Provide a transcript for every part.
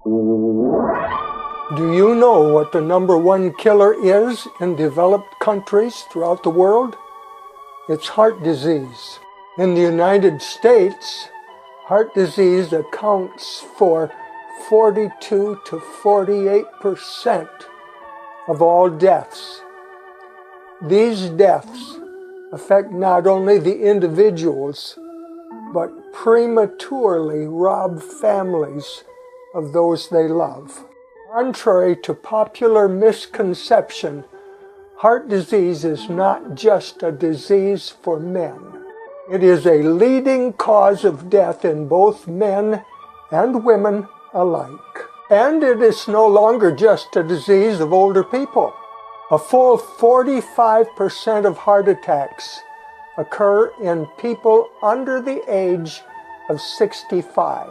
Do you know what the #1 killer is in developed countries throughout the world? It's heart disease. In the United States, heart disease accounts for 42 to 48% of all deaths. These deaths affect not only the individuals, but prematurely rob families of those they love. Contrary to popular misconception, heart disease is not just a disease for men. It is a leading cause of death in both men and women alike. And it is no longer just a disease of older people. A full 45% of heart attacks occur in people under the age of 65,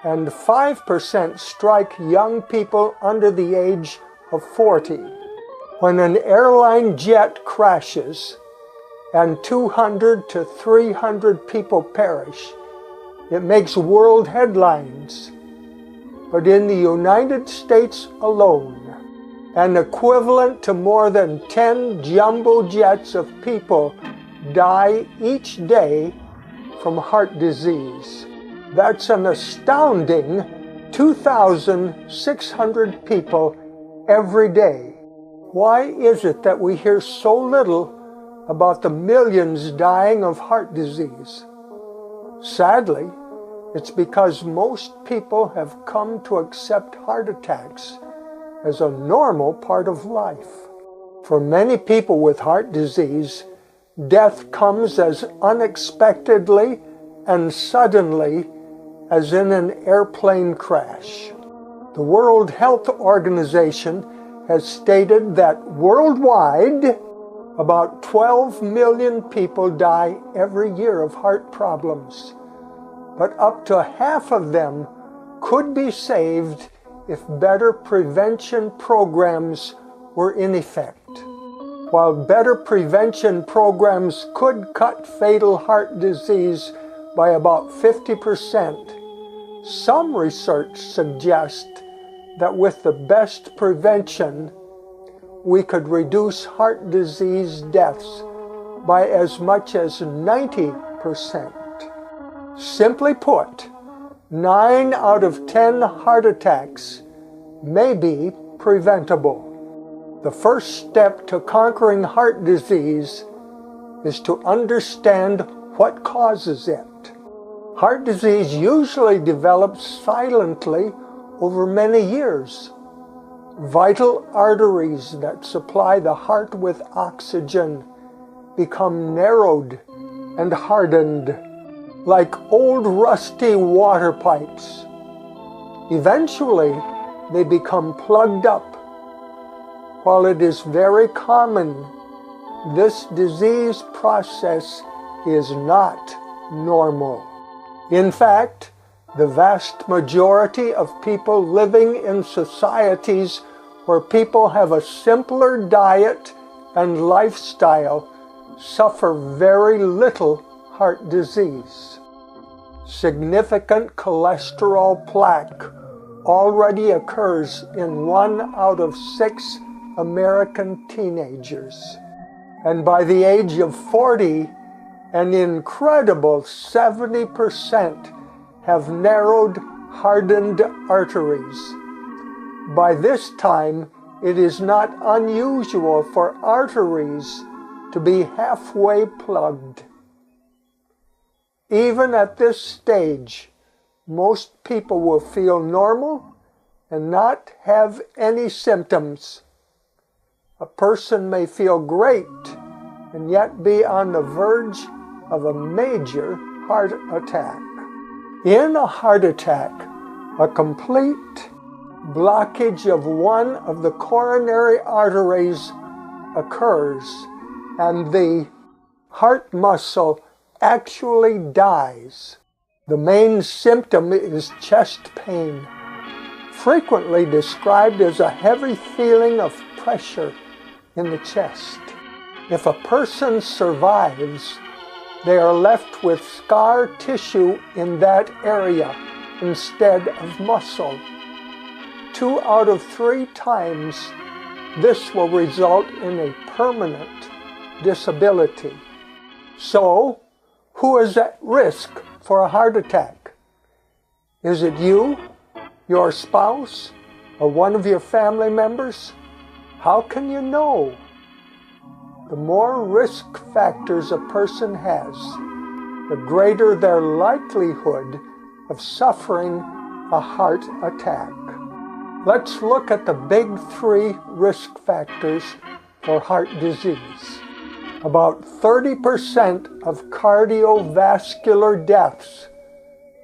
and 5% strike young people under the age of 40. When an airline jet crashes and 200 to 300 people perish, it makes world headlines. But in the United States alone, an equivalent to more than 10 jumbo jets of people die each day from heart disease. That's an astounding 2,600 people every day. Why is it that we hear so little about the millions dying of heart disease? Sadly, it's because most people have come to accept heart attacks as a normal part of life. For many people with heart disease, death comes as unexpectedly and suddenly as in an airplane crash. The World Health Organization has stated that worldwide, about 12 million people die every year of heart problems, but up to half of them could be saved if better prevention programs were in effect. While better prevention programs could cut fatal heart disease by about 50%, some research suggests that with the best prevention, we could reduce heart disease deaths by as much as 90%. Simply put, 9 out of 10 heart attacks may be preventable. The first step to conquering heart disease is to understand what causes it. Heart disease usually develops silently over many years. Vital arteries that supply the heart with oxygen become narrowed and hardened, like old rusty water pipes. Eventually, they become plugged up. While it is very common, this disease process is not normal. In fact, the vast majority of people living in societies where people have a simpler diet and lifestyle suffer very little heart disease. Significant cholesterol plaque already occurs in 1 out of 6 American teenagers. And by the age of 40, an incredible 70% have narrowed, hardened arteries. By this time, it is not unusual for arteries to be halfway plugged. Even at this stage, most people will feel normal and not have any symptoms. A person may feel great and yet be on the verge of a major heart attack. In a heart attack, a complete blockage of one of the coronary arteries occurs, and the heart muscle actually dies. The main symptom is chest pain, frequently described as a heavy feeling of pressure in the chest. If a person survives, they are left with scar tissue in that area instead of muscle. 2 out of 3 times, this will result in a permanent disability. So, who is at risk for a heart attack? Is it you, your spouse, or one of your family members? How can you know? The more risk factors a person has, the greater their likelihood of suffering a heart attack. Let's look at the big 3 risk factors for heart disease. About 30% of cardiovascular deaths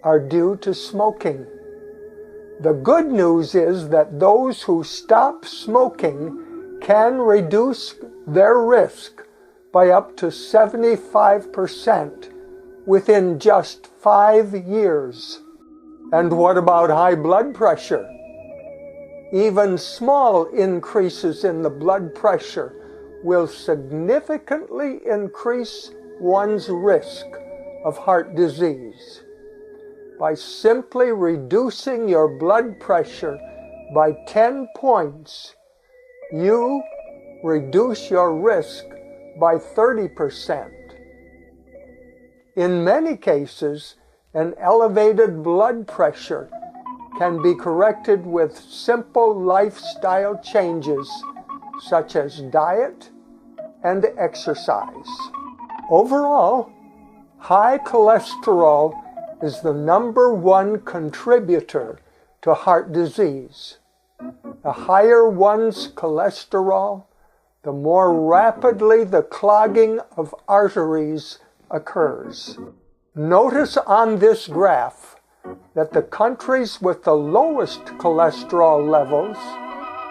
are due to smoking. The good news is that those who stop smoking can reduce their risk by up to 75% within just 5 years. And what about high blood pressure? Even small increases in the blood pressure will significantly increase one's risk of heart disease. By simply reducing your blood pressure by 10 points, you reduce your risk by 30%. In many cases, an elevated blood pressure can be corrected with simple lifestyle changes such as diet and exercise. Overall, high cholesterol is the #1 contributor to heart disease. The higher one's cholesterol, the more rapidly the clogging of arteries occurs. Notice on this graph that the countries with the lowest cholesterol levels,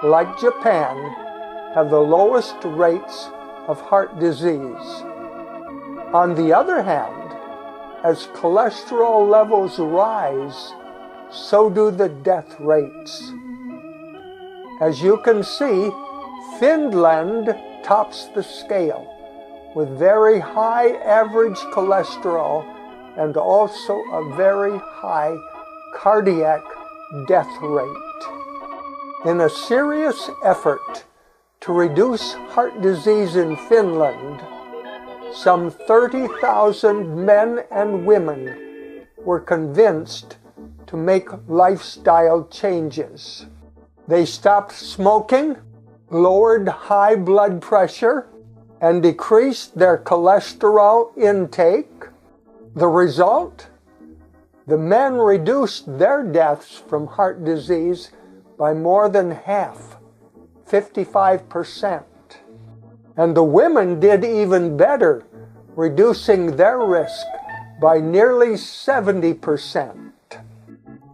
like Japan, have the lowest rates of heart disease. On the other hand, as cholesterol levels rise, so do the death rates. As you can see, Finland tops the scale with very high average cholesterol and also a very high cardiac death rate. In a serious effort to reduce heart disease in Finland, some 30,000 men and women were convinced to make lifestyle changes. They stopped smoking, lowered high blood pressure, and decreased their cholesterol intake. The result? The men reduced their deaths from heart disease by more than half, 55%. And the women did even better, reducing their risk by nearly 70%.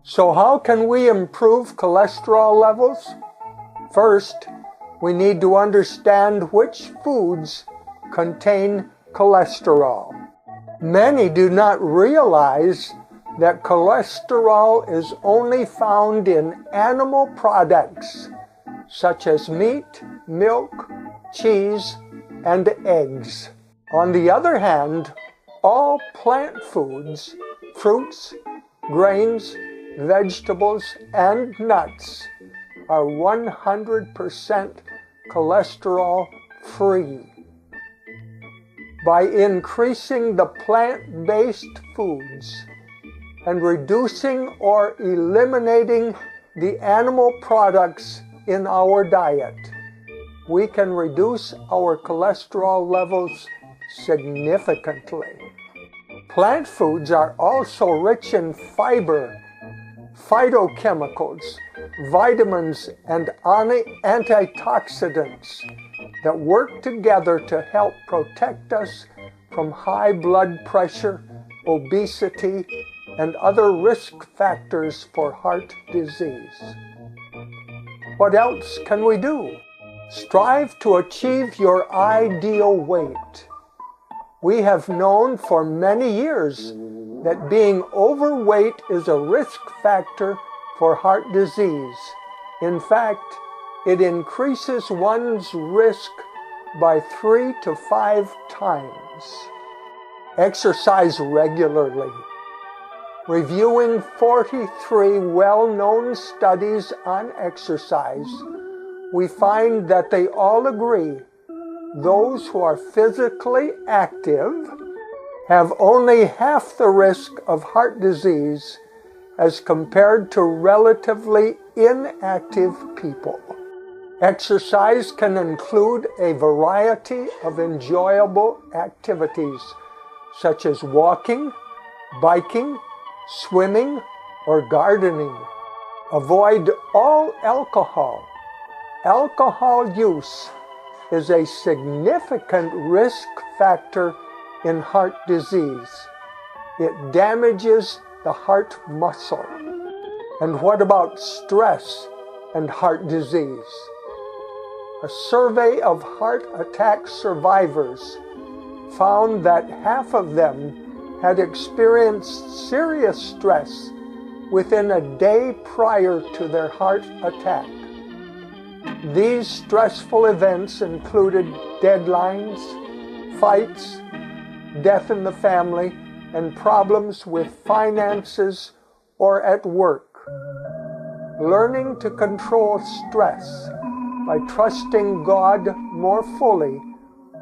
So how can we improve cholesterol levels? First, we need to understand which foods contain cholesterol. Many do not realize that cholesterol is only found in animal products such as meat, milk, cheese, and eggs. On the other hand, all plant foods, fruits, grains, vegetables, and nuts are 100% cholesterol-free. By increasing the plant-based foods and reducing or eliminating the animal products in our diet, we can reduce our cholesterol levels significantly. Plant foods are also rich in fiber, phytochemicals, vitamins, and antioxidants that work together to help protect us from high blood pressure, obesity, and other risk factors for heart disease. What else can we do? Strive to achieve your ideal weight. We have known for many years that being overweight is a risk factor for heart disease. In fact, it increases one's risk by 3 to 5 times. Exercise regularly. Reviewing 43 well-known studies on exercise, we find that they all agree those who are physically active have only half the risk of heart disease as compared to relatively inactive people. Exercise can include a variety of enjoyable activities such as walking, biking, swimming, or gardening. Avoid all alcohol. Alcohol use is a significant risk factor in heart disease. It damages the heart muscle. And what about stress and heart disease? A survey of heart attack survivors found that half of them had experienced serious stress within a day prior to their heart attack. These stressful events included deadlines, fights, death in the family, and problems with finances or at work. Learning to control stress by trusting God more fully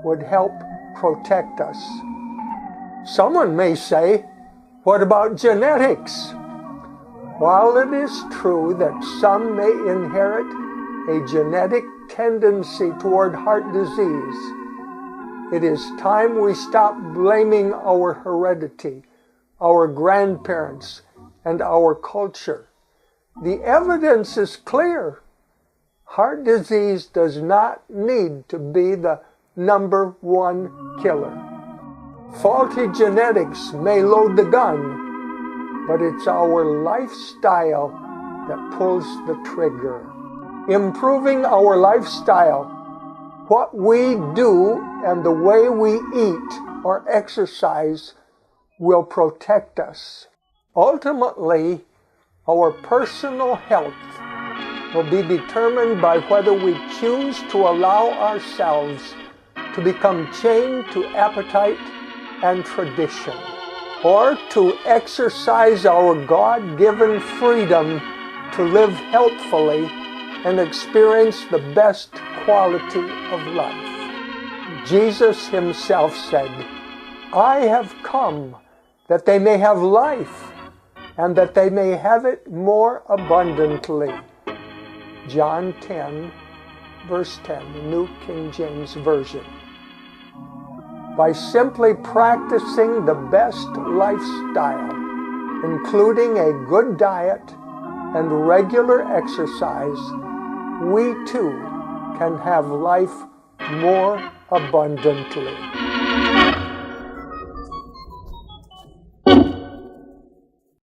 would help protect us. Someone may say, what about genetics? While it is true that some may inherit a genetic tendency toward heart disease, it is time we stop blaming our heredity, our grandparents, and our culture. The evidence is clear. Heart disease does not need to be the #1 killer. Faulty genetics may load the gun, but it's our lifestyle that pulls the trigger. Improving our lifestyle, what we do and the way we eat or exercise, will protect us. Ultimately, our personal health will be determined by whether we choose to allow ourselves to become chained to appetite and tradition, or to exercise our God-given freedom to live healthfully and experience the best quality of life. Jesus himself said, I have come that they may have life and that they may have it more abundantly. John 10, verse 10, the New King James Version. By simply practicing the best lifestyle, including a good diet and regular exercise, we too can have life more abundantly.